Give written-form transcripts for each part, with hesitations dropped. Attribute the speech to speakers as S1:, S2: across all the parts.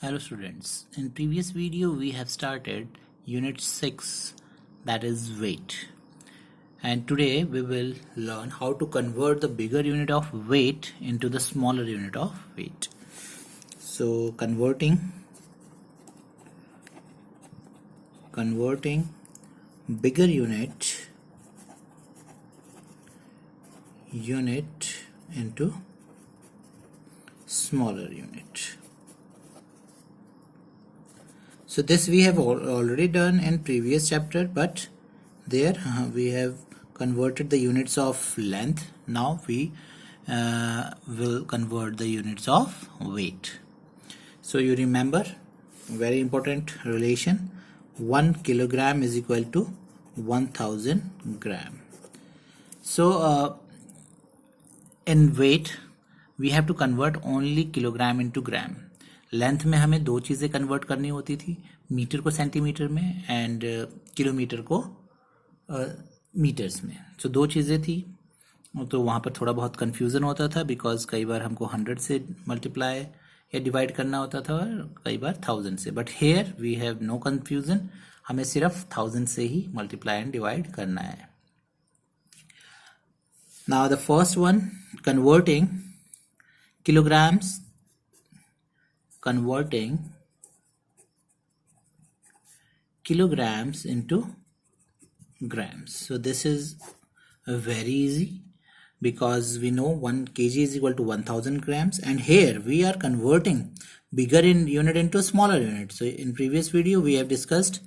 S1: Hello students, in previous video we have started unit 6, that is weight, and today we will learn how to convert the bigger unit of weight into the smaller unit of weight. So converting bigger unit into smaller unit. So this we have already done in previous chapter, but there we have converted the units of length. Now we will convert the units of weight. So you remember very important relation, 1 kilogram is equal to 1000 gram. So in weight we have to convert only kilogram into gram. Length में हमें दो चीज़ें convert करनी होती थी, metre को centimetre में and kilometre को मीटर्स में. सो दो चीज़ें थी, तो वहाँ पर थोड़ा बहुत कन्फ्यूज़न होता था बिकॉज कई बार हमको 100 से मल्टीप्लाई या डिवाइड करना होता था और कई बार 1000 से. But here we have no confusion, हमें सिर्फ 1000 से ही मल्टीप्लाई एंड डिवाइड करना है. Now the first one, converting kilograms into grams. So this is very easy because we know 1 kg is equal to 1000 grams, and here we are converting bigger unit into smaller unit. So in previous video we have discussed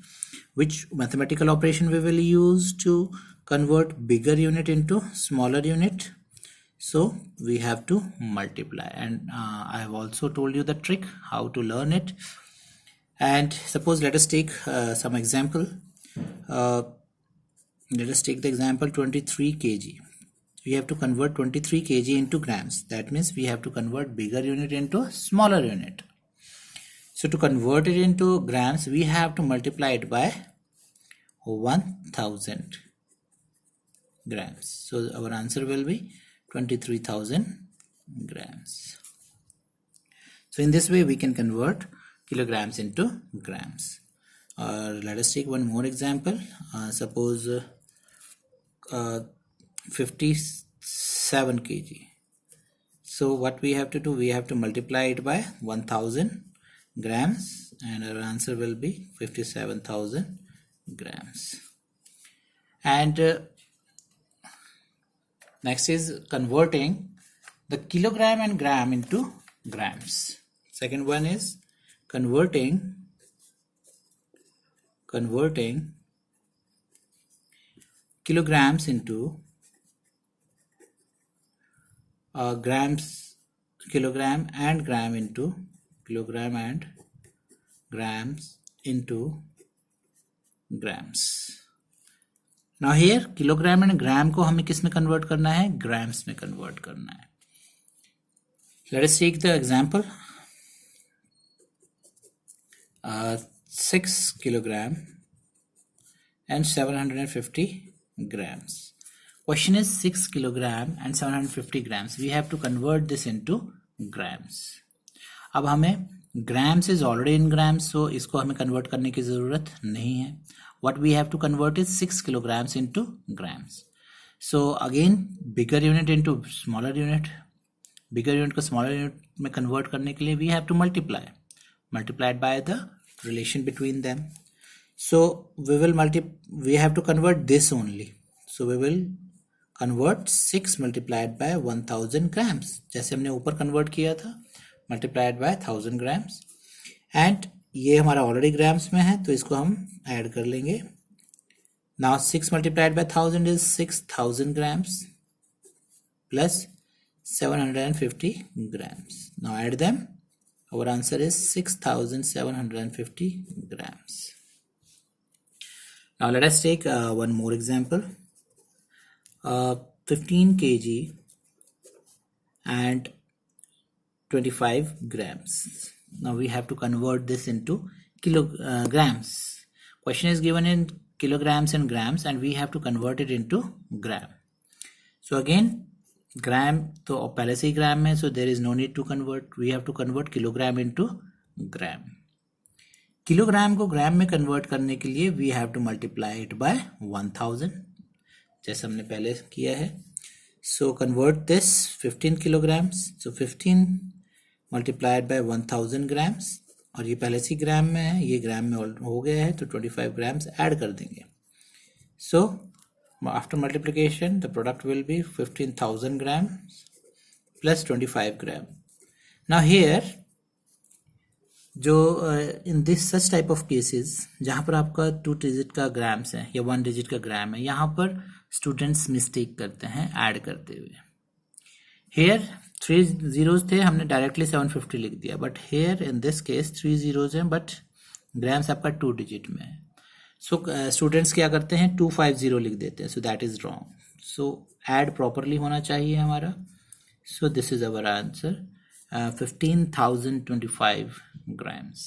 S1: which mathematical operation we will use to convert bigger unit into smaller unit. So we have to multiply, and I have also told you the trick how to learn it. And suppose let us take some example. Let us take the example 23 kg. We have to convert 23 kg into grams. That means we have to convert bigger unit into smaller unit. So to convert it into grams, we have to multiply it by 1000 grams. So our answer will be 23,000 grams. So in this way we can convert kilograms into grams. Let us take one more example. Suppose 57 kg. So what we have to do, we have to multiply it by 1000 grams, and our answer will be 57,000 grams. And next is converting the kilogram and gram into grams. Second one is converting kilograms into grams, kilogram and gram into kilogram and grams into grams. Now here kilogram and gram को हमें किस में convert करना है? Grams में convert करना है. Let us take the example. 6 kilogram and 750 grams. Question is 6 kilogram and 750 grams. We have to convert this into grams. अब हमें grams is already in grams, so इसको हमें convert करने की ज़रूरत नहीं है. What we have to convert is 6 kilograms into grams. So again bigger unit into smaller unit. Bigger unit को smaller unit में convert करने के लिए we have to multiply it by the relation between them. So we have to convert this only. So we will convert 6 multiplied by 1000 grams, जैसे हमने ऊपर convert किया था, multiplied by 1000 grams. And ये हमारा ऑलरेडी ग्राम्स में है तो इसको हम ऐड कर लेंगे. Now 6 multiplied by 1000 is 6000 grams plus 750 grams. Now add them. Our answer is 6750 grams. Now let us take one more example. 15 kg and 25 grams. Now we have to convert this into kilograms. Question is given in kilograms and grams, and we have to convert it into gram. So again ग्राम तो पहले से ही ग्राम में, so there is no need to convert. We have to convert kilogram into gram. Kilogram को gram में convert करने के लिए we have to multiply it by 1000, जैसे हमने पहले किया है। So convert this 15 kilograms, so 15 multiplied by 1000 grams, और ये पहले से ग्राम में है, ये ग्राम में हो गया है, तो 25 ग्राम्स ऐड कर देंगे। So after multiplication the product will be 15,000 grams plus 25 gram. Now here जो in this such type of cases जहाँ पर आपका 2 डिजिट का ग्राम्स है या 1 डिजिट का ग्राम है, यहाँ पर स्टूडेंट्स मिस्टेक करते हैं ऐड करते हुए। हेयर 3 zeros थे, हमने डायरेक्टली 750 लिख दिया, but here in this case 3 zeros हैं बट ग्राम्स आपका 2 डिजिट में है। सो स्टूडेंट्स क्या करते हैं 250 लिख देते हैं, so that is wrong. So add properly होना चाहिए हमारा। So this is our answer 15,025 grams.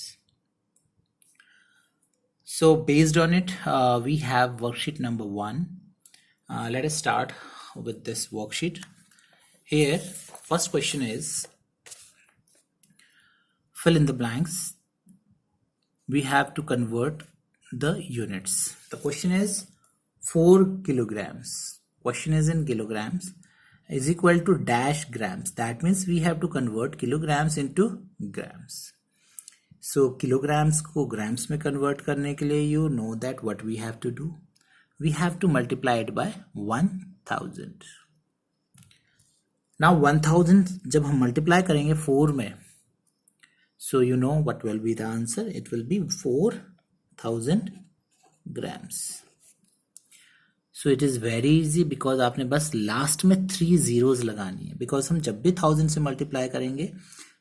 S1: So based on it we have worksheet number 1. Let us start with this worksheet. Here first question is fill in the blanks. We have to convert the units. The question is 4 kilograms. Question is in kilograms is equal to dash grams. That means we have to convert kilograms into grams. So kilograms को grams में convert करने के लिए you know that what we have to do. We have to multiply it by 1000. Now 1000 जब हम multiply करेंगे 4 में, so you know what will be the answer. It will be 4000 grams. So it is very easy because आपने बस last में 3 zeros लगानी है, because हम जब भी 1000 से मल्टीप्लाई करेंगे,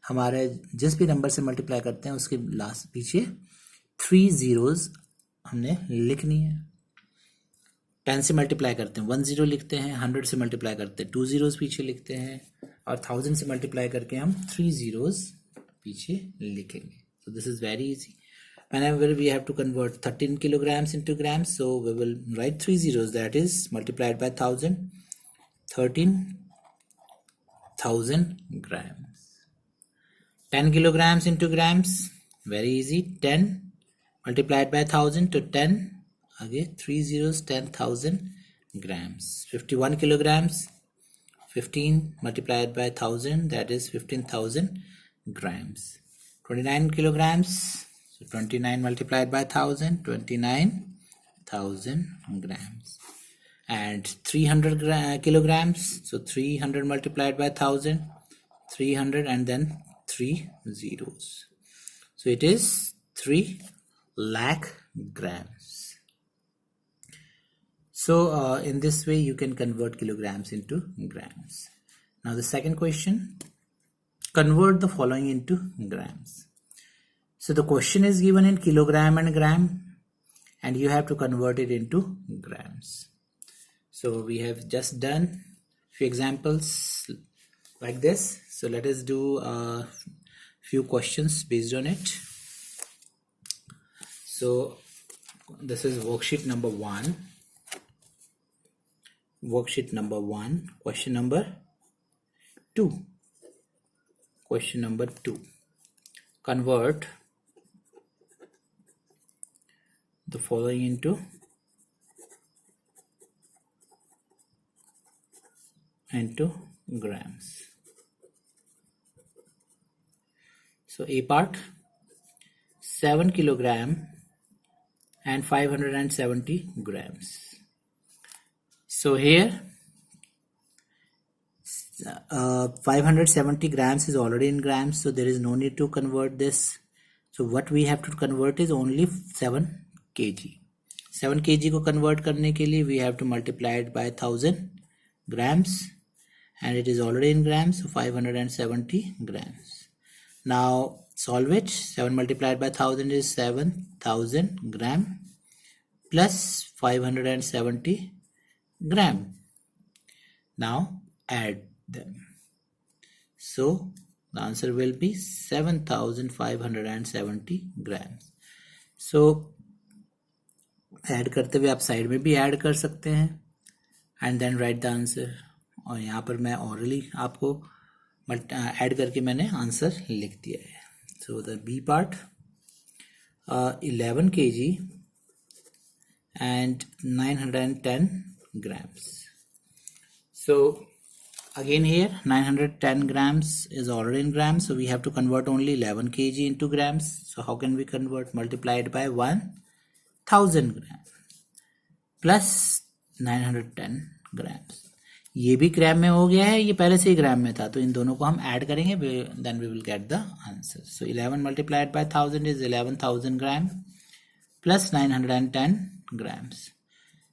S1: हमारे जिस भी नंबर से मल्टीप्लाई करते हैं उसके लास्ट पीछे 3 zeros हमने लिखनी है। 10 से मल्टीप्लाई करते हैं 1 0 लिखते हैं, 100 से मल्टीप्लाई करते हैं 2 zeros पीछे लिखते हैं, और 1000 से मल्टीप्लाई करके हम 3 zeros पीछे लिखेंगे। So this is very easy. Whenever we have to convert 13 kilograms into grams, so we will write 3 zeros, that is multiplied by 1000, 13,000 grams. 10 kilograms into grams, very easy, 10 multiplied by 1000 to 10, again 3 zeros, 10,000 grams. 51 kilograms, 15 multiplied by 1000, that is 15,000 grams. 29 kilograms, 29 multiplied by 1000, 29,000 grams. And 300 kilograms, so 300 multiplied by 1000, 300 and then 3 zeros. So it is 3 lakh grams. So in this way you can convert kilograms into grams. Now the second question, convert the following into grams. So the question is given in kilogram and gram, and you have to convert it into grams. So we have just done few examples like this. So let us do a few questions based on it. So this is worksheet number 1. Worksheet number 1, question number 2. Question number 2. Convert the following into grams. So A part, 7 kilogram and 570 grams. So here 570 grams is already in grams, so there is no need to convert this. So what we have to convert is only 7 kg. 7 kg को convert करने के लिए we have to multiply it by 1000 grams, and it is already in grams, so 570 grams. Now solve it. 7 multiplied by 1000 is 7000 gram plus 570 gram. Now add them. So the answer will be 7570 grams. So add करते हुए आप side में भी add कर सकते हैं and then write the answer. और यहाँ पर मैं ऑरली आपको ऐड करके मैंने आंसर लिख दिया है। So the B part, 11 kg and 910 grams. So again here 910 grams is already in grams, so we have to convert only 11 kg into grams. So how can we convert? Multiply it by 1000 grams plus 910 grams. ये भी ग्राम में हो गया है, ये पहले से ही ग्राम में था, तो इन दोनों को हम ऐड करेंगे, then we will get the answer. So 11 multiplied by 1000 is 11,000 gram plus 910 grams.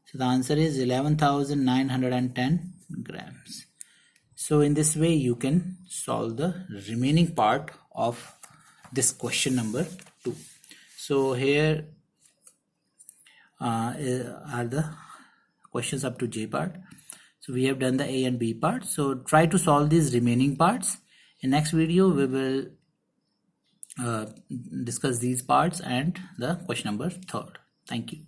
S1: So the answer is 11,910 grams. So in this way you can solve the remaining part of this question number 2. So here are the questions up to J part. So we have done the A and B part. So try to solve these remaining parts. In next video we will discuss these parts and the question number 3. Thank you.